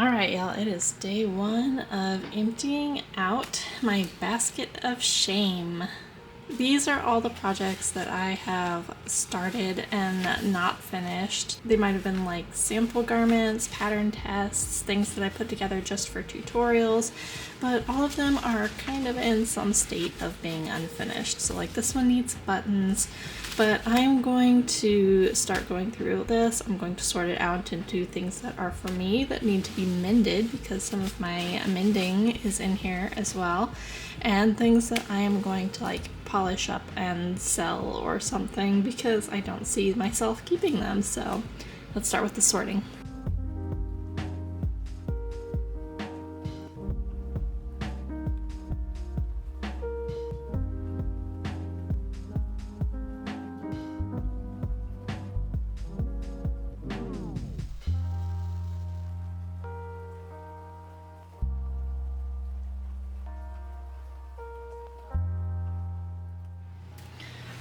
Alright, y'all, it is day one of emptying out my basket of shame. These are all the projects that I have started and not finished. They might have been like sample garments, pattern tests, things that I put together just for tutorials, but all of them are kind of in some state of being unfinished. So like this one needs buttons, but I'm going to start going through this. I'm going to sort it out into things that are for me that need to be mended because some of my mending is in here as well, and things that I am going to like polish up and sell or something because I don't see myself keeping them. So let's start with the sorting.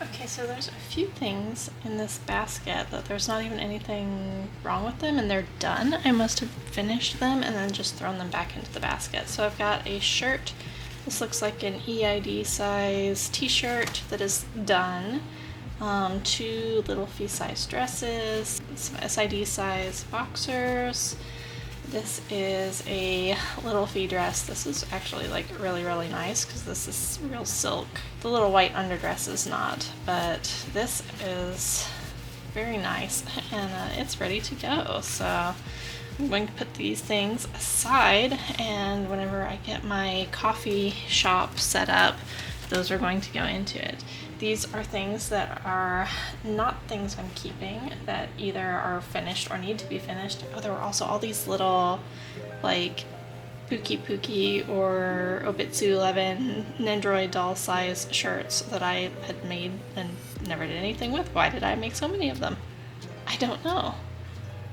Okay, so there's a few things in this basket that there's not even anything wrong with them and they're done. I must have finished them and then just thrown them back into the basket. So I've got a shirt. This looks like an EID size t-shirt that is done. Two little fee size dresses, some SID size boxers. This is a little fee dress. This is actually like really nice because this is real silk. The little white underdress is not, but this is very nice and it's ready to go. So I'm going to put these things aside, and whenever I get my coffee shop set up, those are going to go into it. These are things that are not things I'm keeping that either are finished or need to be finished. Oh, there were also all these little like Pookie or Obitsu 11 Nendoroid doll size shirts that I had made and never did anything with. Why did I make so many of them? I don't know.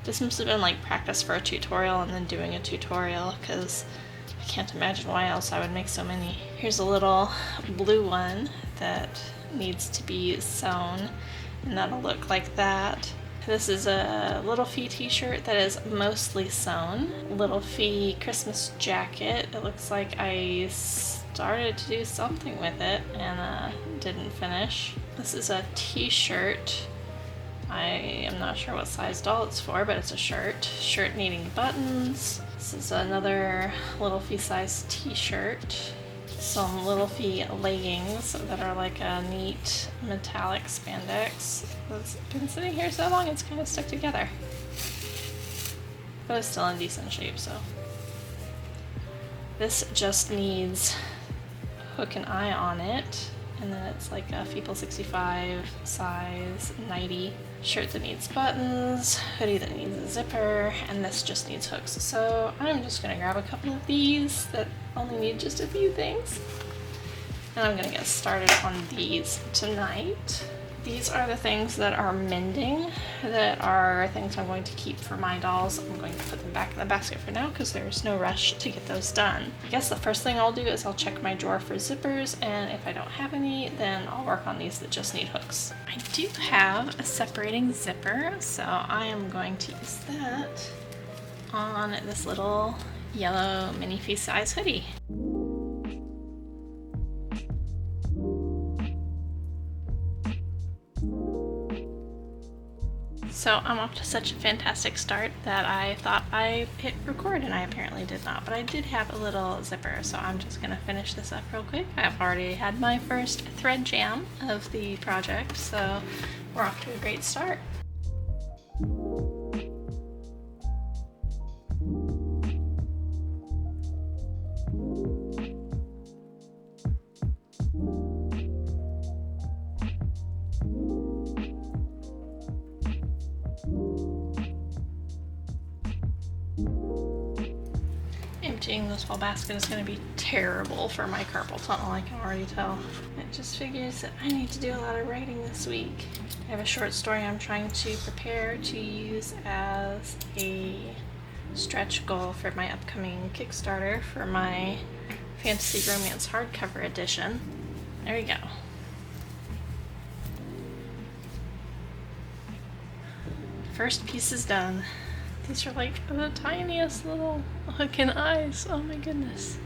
This must have been like practice for a tutorial and then doing a tutorial, because I can't imagine why else I would make so many. Here's a little blue one that needs to be sewn, and that'll look like that. This is a Little Fee t-shirt that is mostly sewn. Little Fee Christmas jacket. It looks like I started to do something with it and didn't finish. This is a t-shirt. I am not sure what size doll it's for, but it's a shirt. Shirt needing buttons. This is another Little Fee size t-shirt. Some Little Fee leggings that are like a neat metallic spandex. It's been sitting here so long it's kind of stuck together. But it's still in decent shape, so. This just needs a hook and eye on it, and then it's like a Feeple 65 size nightie. Shirt that needs buttons, hoodie that needs a zipper, and this just needs hooks. So I'm just gonna grab a couple of these that only need just a few things, and I'm gonna get started on these tonight. These are the things that are mending, that are things I'm going to keep for my dolls. I'm going to put them back in the basket for now because there's no rush to get those done. I guess the first thing I'll do is I'll check my drawer for zippers, and if I don't have any, then I'll work on these that just need hooks. I do have a separating zipper, so I am going to use that on this little yellow mini fee size hoodie. So I'm off to such a fantastic start that I thought I hit record, and I apparently did not, but I did have a little zipper, so I'm just gonna finish this up real quick. I've already had my first thread jam of the project, so we're off to a great start. Emptying this whole basket is going to be terrible for my carpal tunnel, I can already tell. It just figures that I need to do a lot of writing this week. I have a short story I'm trying to prepare to use as a stretch goal for my upcoming Kickstarter for my Fantasy Romance hardcover edition. There we go. First piece is done. These are like the tiniest little hook and eyes. Oh my goodness.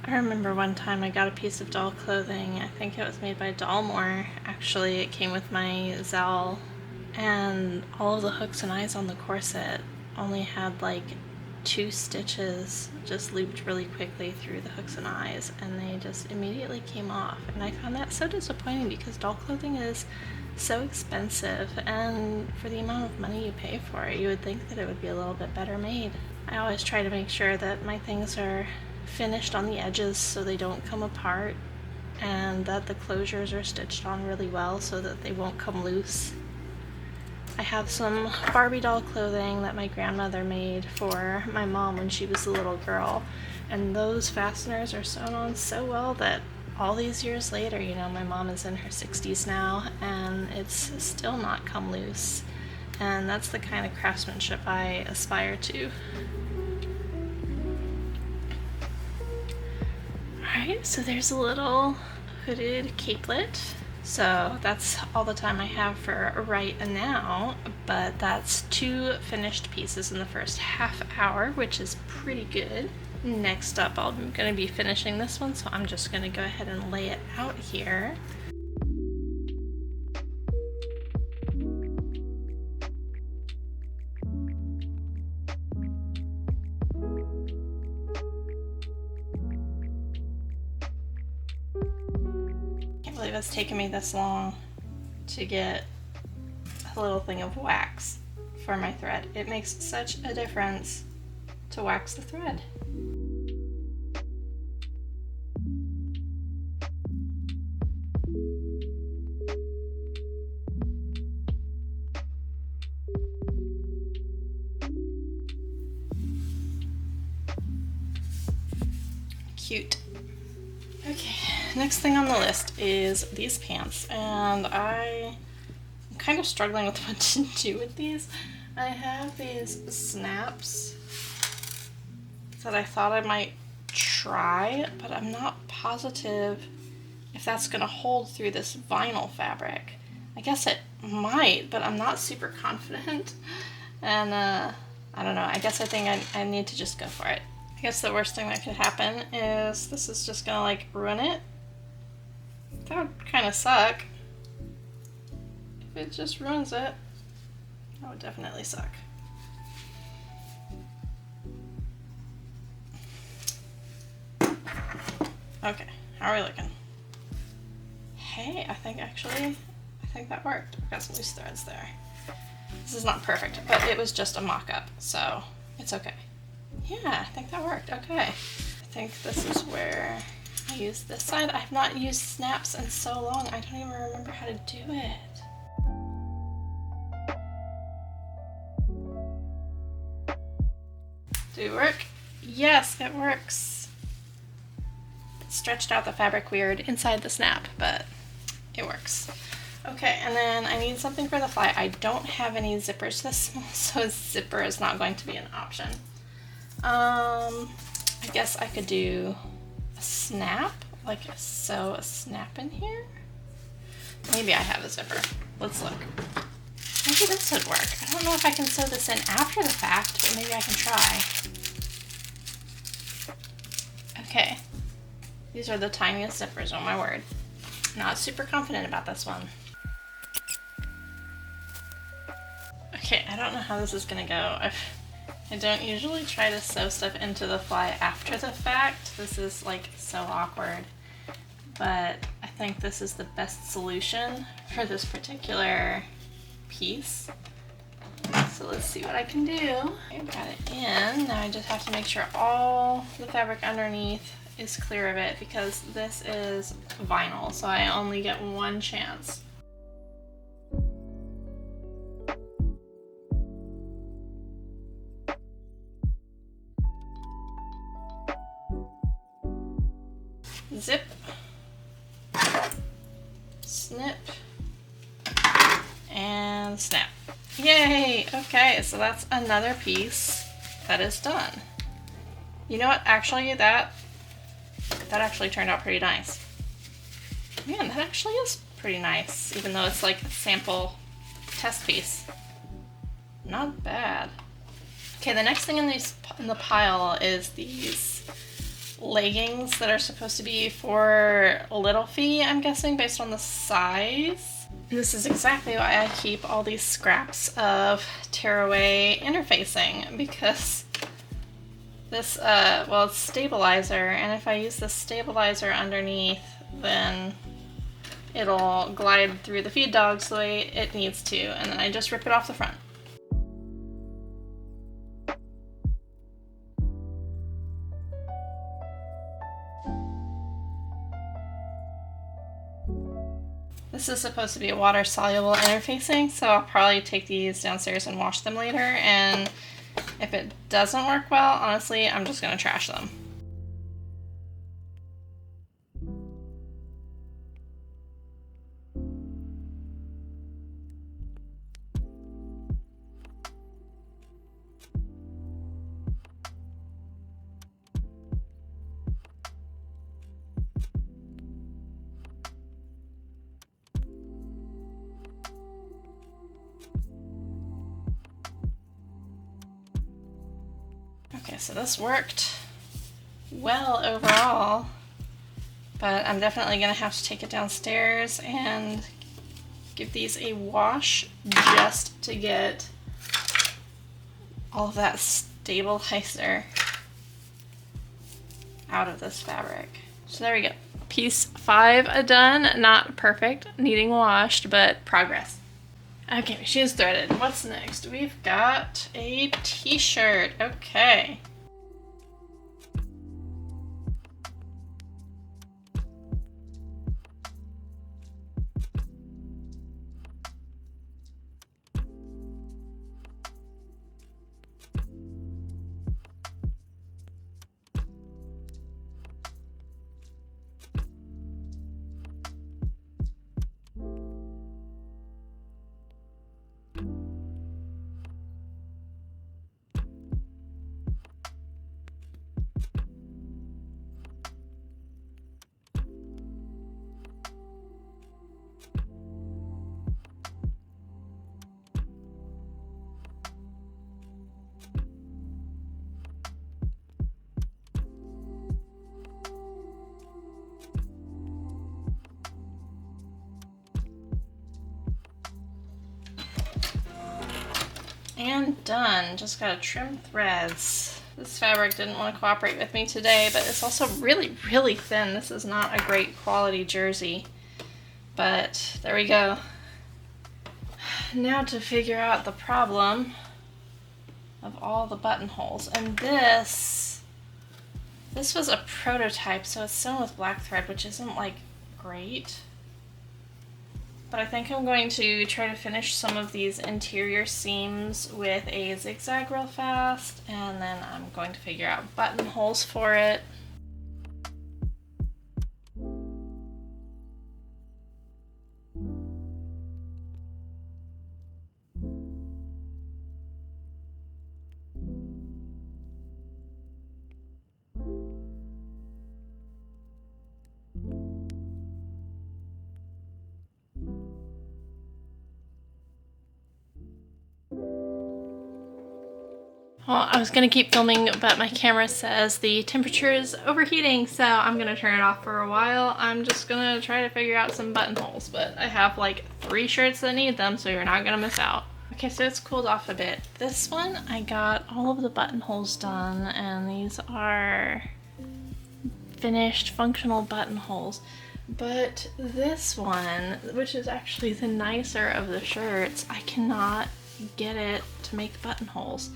I remember one time I got a piece of doll clothing. I think it was made by Dollmore. Actually, it came with my Zell, and all of the hooks and eyes on the corset only had like 2 stitches just looped really quickly through the hooks and eyes, and they just immediately came off. And I found that so disappointing because doll clothing is so expensive, and for the amount of money you pay for it, you would think that it would be a little bit better made. I always try to make sure that my things are finished on the edges so they don't come apart, and that the closures are stitched on really well so that they won't come loose. I have some Barbie doll clothing that my grandmother made for my mom when she was a little girl, and those fasteners are sewn on so well that all these years later, you know, my mom is in her 60s now and it's still not come loose, and that's the kind of craftsmanship I aspire to. Alright, so there's a little hooded capelet. So that's all the time I have for right now, but that's 2 finished pieces in the first half hour, which is pretty good. Next up, I'm going to be finishing this one, so I'm just going to go ahead and lay it out here. I can't believe it's taken me this long to get a little thing of wax for my thread. It makes such a difference to wax the thread. Cute. Okay, next thing on the list is these pants, and I'm kind of struggling with what to do with these. I have these snaps that I thought I might try, but I'm not positive if that's going to hold through this vinyl fabric. I guess it might, but I'm not super confident, and I don't know, I guess I think I need to just go for it. I guess the worst thing that could happen is this is just gonna like ruin it. That would kind of suck. If it just ruins it, that would definitely suck. Okay, how are we looking? Hey, I think that worked. I've got some loose threads there. This is not perfect, but it was just a mock-up, so it's okay. Yeah, I think that worked. Okay. I think this is where I use this side. I've not used snaps in so long, I don't even remember how to do it. Do it work? Yes, it works. It stretched out the fabric weird inside the snap, but it works. Okay, and then I need something for the fly. I don't have any zippers this small, so a zipper is not going to be an option. I guess I could do a snap, like sew a snap in here. Maybe I have a zipper. Let's look. Maybe this would work. I don't know if I can sew this in after the fact, but maybe I can try. Okay. These are the tiniest zippers, oh my word. Not super confident about this one. Okay, I don't know how this is gonna go. I don't usually try to sew stuff into the fly after the fact. This is like so awkward, but I think this is the best solution for this particular piece. So let's see what I can do. I've got it in. Now I just have to make sure all the fabric underneath is clear of it because this is vinyl, so I only get one chance. Zip, snip, and snap. Yay! Okay, so that's another piece that is done. You know what? Actually, that actually turned out pretty nice. Man, that actually is pretty nice, even though it's like a sample test piece. Not bad. Okay, the next thing in the pile is these leggings that are supposed to be for little feet, I'm guessing, based on the size. This is exactly why I keep all these scraps of tearaway interfacing, because this, well, it's stabilizer, and if I use the stabilizer underneath, then it'll glide through the feed dogs the way it needs to, and then I just rip it off the front. This is supposed to be a water-soluble interfacing, so I'll probably take these downstairs and wash them later, and if it doesn't work well, honestly, I'm just gonna trash them. Okay, so this worked well overall, but I'm definitely gonna have to take it downstairs and give these a wash just to get all of that stabilizer out of this fabric. So there we go. Piece 5 done. Not perfect, needing washed, but progress. Okay, she is threaded. What's next? We've got a t-shirt. Okay. And done. Just gotta trim threads. This fabric didn't want to cooperate with me today, but it's also really, really thin. This is not a great quality jersey, but there we go. Now to figure out the problem of all the buttonholes. And this was a prototype, so it's sewn with black thread, which isn't like great. But I think I'm going to try to finish some of these interior seams with a zigzag real fast, and then I'm going to figure out buttonholes for it. Well, I was going to keep filming, but my camera says the temperature is overheating, so I'm going to turn it off for a while. I'm just going to try to figure out some buttonholes, but I have like 3 shirts that need them, so you're not going to miss out. Okay, so it's cooled off a bit. This one, I got all of the buttonholes done, and these are finished functional buttonholes. But this one, which is actually the nicer of the shirts, I cannot get it to make buttonholes.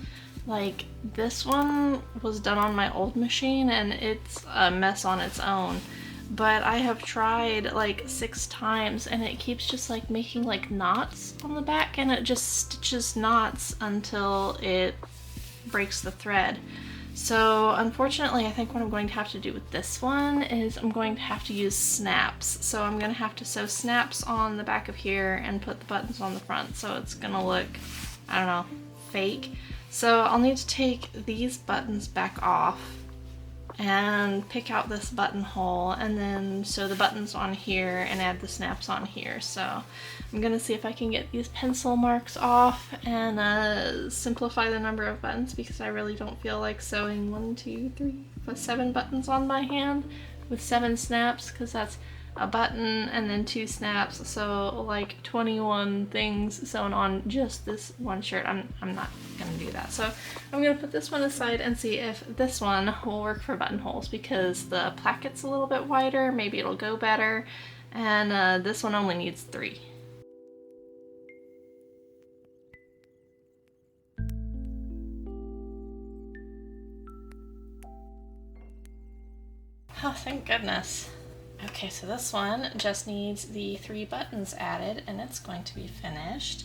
Like, this one was done on my old machine and it's a mess on its own, but I have tried like 6 times and it keeps just like making like knots on the back, and it just stitches knots until it breaks the thread. So unfortunately, I think what I'm going to have to do with this one is I'm going to have to use snaps. So I'm going to have to sew snaps on the back of here and put the buttons on the front. So it's going to look, I don't know, fake. So I'll need to take these buttons back off and pick out this buttonhole and then sew the buttons on here and add the snaps on here. So I'm gonna see if I can get these pencil marks off and simplify the number of buttons, because I really don't feel like sewing 1, 2, 3, 4, 7 buttons on my hand with 7 snaps, because that's a button and then 2 snaps, so like 21 things sewn on just this one shirt. I'm not gonna do that. So I'm gonna put this one aside and see if this one will work for buttonholes, because the placket's a little bit wider, maybe it'll go better, and this one only needs 3. Oh, thank goodness. Okay, so this one just needs the 3 buttons added and it's going to be finished.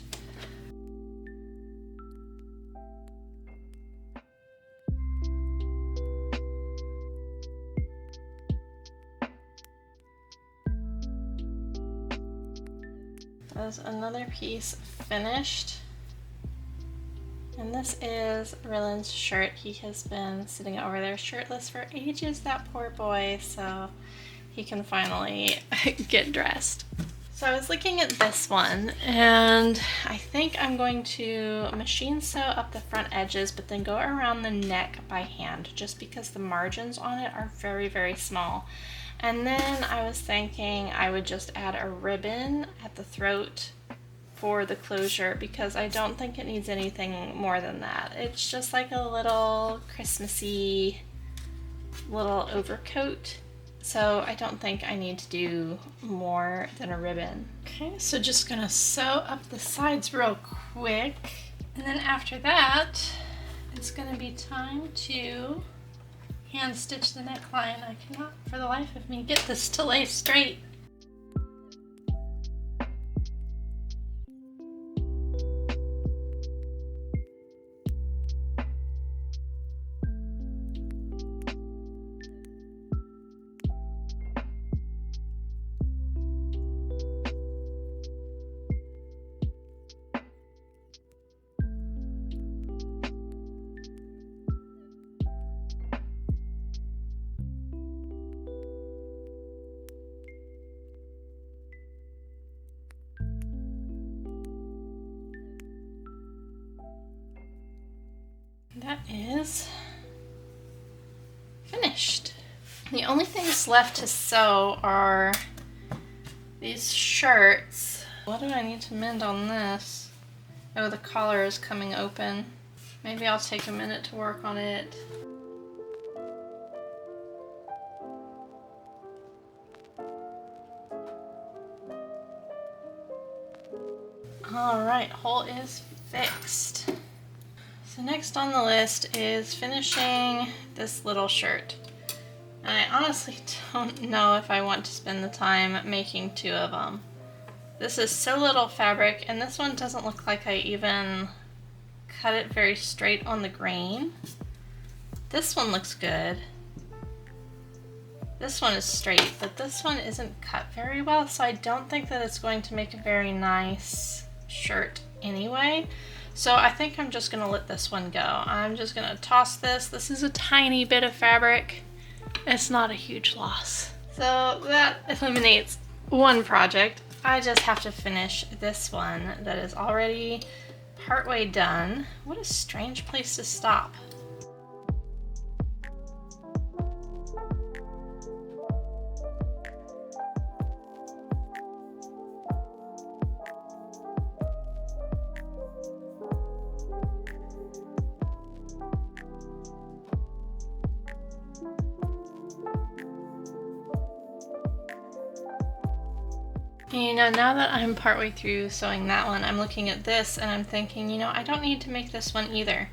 There's another piece finished. And this is Rylan's shirt. He has been sitting over there shirtless for ages, that poor boy, so he can finally get dressed. So I was looking at this one, and I think I'm going to machine sew up the front edges, but then go around the neck by hand, just because the margins on it are very, very small. And then I was thinking I would just add a ribbon at the throat for the closure, because I don't think it needs anything more than that. It's just like a little Christmassy little overcoat. So I don't think I need to do more than a ribbon. Okay, so just gonna sew up the sides real quick. And then after that, it's gonna be time to hand stitch the neckline. I cannot for the life of me get this to lay straight. That is finished. The only things left to sew are these shirts. What do I need to mend on this? Oh, the collar is coming open. Maybe I'll take a minute to work on it. All right, hole is fixed. So next on the list is finishing this little shirt. I honestly don't know if I want to spend the time making 2 of them. This is so little fabric, and this one doesn't look like I even cut it very straight on the grain. This one looks good. This one is straight, but this one isn't cut very well, so I don't think that it's going to make a very nice shirt anyway. So I think I'm just gonna let this one go. I'm just gonna toss this. This is a tiny bit of fabric. It's not a huge loss. So that eliminates one project. I just have to finish this one that is already partway done. What a strange place to stop. You know, now that I'm partway through sewing that one, I'm looking at this and I'm thinking, you know, I don't need to make this one either.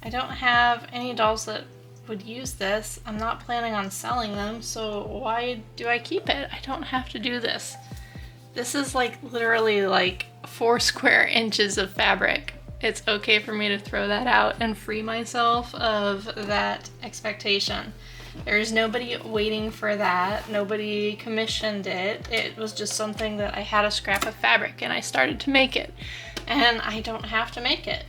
I don't have any dolls that would use this. I'm not planning on selling them, so why do I keep it? I don't have to do this. This is like literally like 4 square inches of fabric. it's okay for me to throw that out and free myself of that expectation. There's nobody waiting for that. Nobody commissioned it. It was just something that I had a scrap of fabric and I started to make it. And I don't have to make it.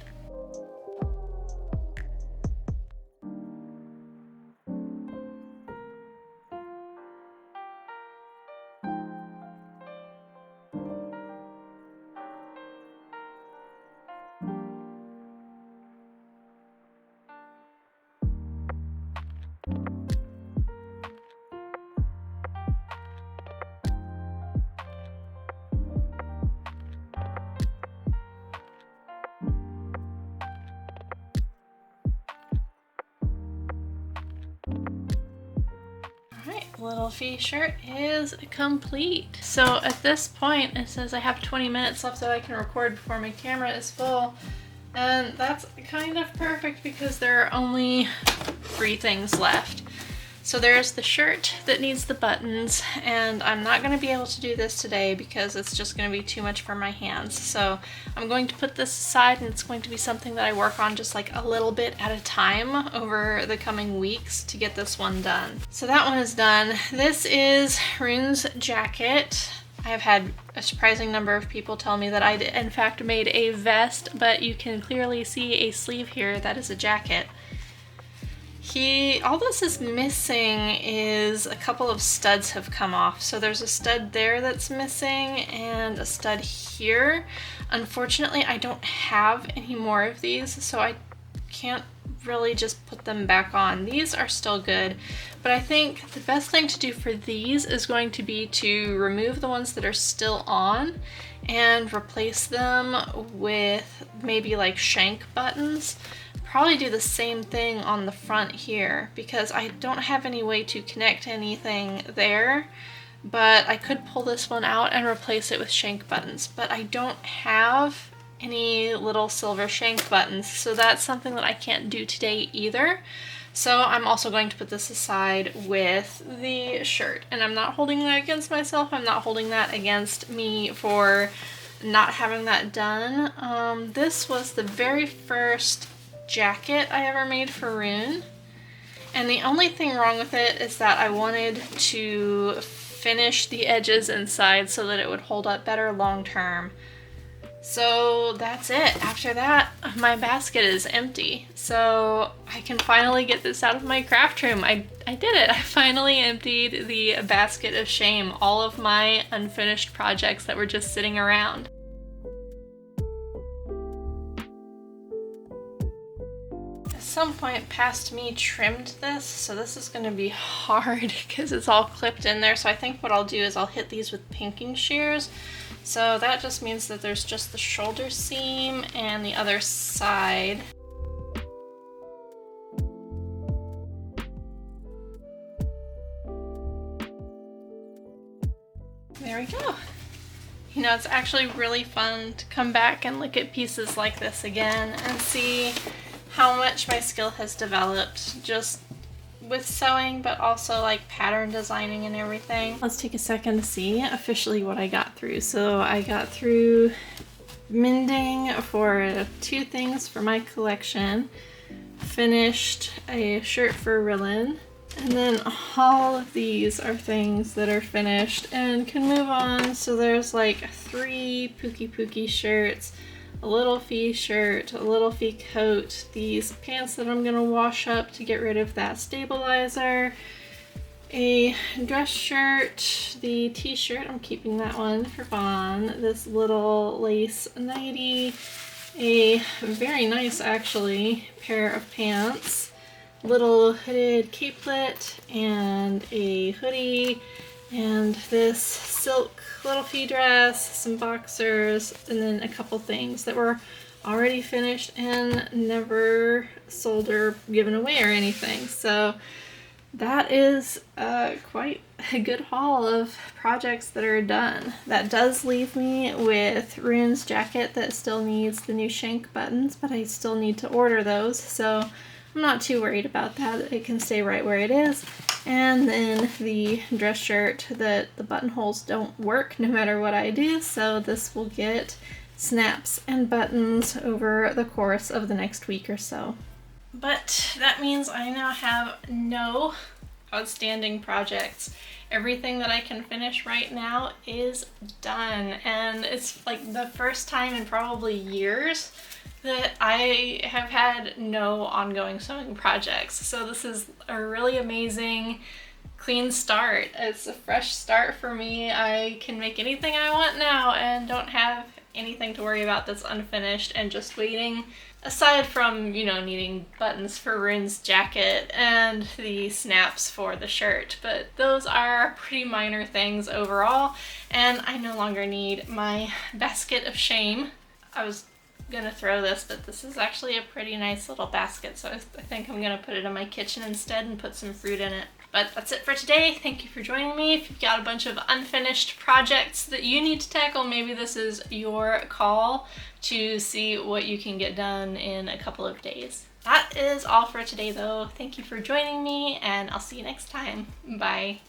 Little Fee shirt is complete. So at this point it says I have 20 minutes left that I can record before my camera is full, and that's kind of perfect because there are only 3 things left. So there's the shirt that needs the buttons, and I'm not going to be able to do this today because it's just going to be too much for my hands. So I'm going to put this aside, and it's going to be something that I work on just like a little bit at a time over the coming weeks to get this one done. So that one is done. This is Rune's jacket. I have had a surprising number of people tell me that I in fact made a vest, but you can clearly see a sleeve here that is a jacket. All this is missing is a couple of studs have come off. So there's a stud there that's missing and a stud here. Unfortunately, I don't have any more of these, so I can't really just put them back on. These are still good, but I think the best thing to do for these is going to be to remove the ones that are still on and replace them with maybe like shank buttons. Probably do the same thing on the front here because I don't have any way to connect anything there, but I could pull this one out and replace it with shank buttons, but I don't have any little silver shank buttons, so that's something that I can't do today either. So I'm also going to put this aside with the shirt, and I'm not holding that against myself. I'm not holding that against me for not having that done. This was the very first jacket I ever made for Rune, and the only thing wrong with it is that I wanted to finish the edges inside so that it would hold up better long term. So that's it. After that, my basket is empty, so I can finally get this out of my craft room. I did it. I finally emptied the basket of shame, all of my unfinished projects that were just sitting around. Some point past me trimmed this, so this is going to be hard because it's all clipped in there. So I think what I'll do is I'll hit these with pinking shears. So that just means that there's just the shoulder seam and the other side. There we go. You know, it's actually really fun to come back and look at pieces like this again and see how much my skill has developed just with sewing, but also like pattern designing and everything. Let's take a second to see officially what I got through. So I got through mending for 2 things for my collection, finished a shirt for Rillin, and then all of these are things that are finished and can move on. So there's like 3 Pookie shirts, a Little Fee shirt, a Little Fee coat, these pants that I'm gonna wash up to get rid of that stabilizer, a dress shirt, the t-shirt, I'm keeping that one for Vaughn, this little lace nightie, a very nice actually pair of pants, little hooded capelet, and a hoodie, and this silk Little Fee dress, some boxers, and then a couple things that were already finished and never sold or given away or anything. So that is quite a good haul of projects that are done. That does leave me with Rune's jacket that still needs the new shank buttons, but I still need to order those, so I'm not too worried about that. It can stay right where it is. And then the dress shirt that the buttonholes don't work no matter what I do, so this will get snaps and buttons over the course of the next week or so. But that means I now have no outstanding projects. Everything that I can finish right now is done, and it's like the first time in probably years that I have had no ongoing sewing projects. So this is a really amazing clean start. It's a fresh start for me. I can make anything I want now and don't have anything to worry about that's unfinished and just waiting, aside from, you know, needing buttons for Rin's jacket and the snaps for the shirt. But those are pretty minor things overall, and I no longer need my basket of shame. I was gonna throw this, but this is actually a pretty nice little basket, so I think I'm gonna put it in my kitchen instead and put some fruit in it. But that's it for today. Thank you for joining me. If you've got a bunch of unfinished projects that you need to tackle, maybe this is your call to see what you can get done in a couple of days. That is all for today though. Thank you for joining me, and I'll see you next time. Bye.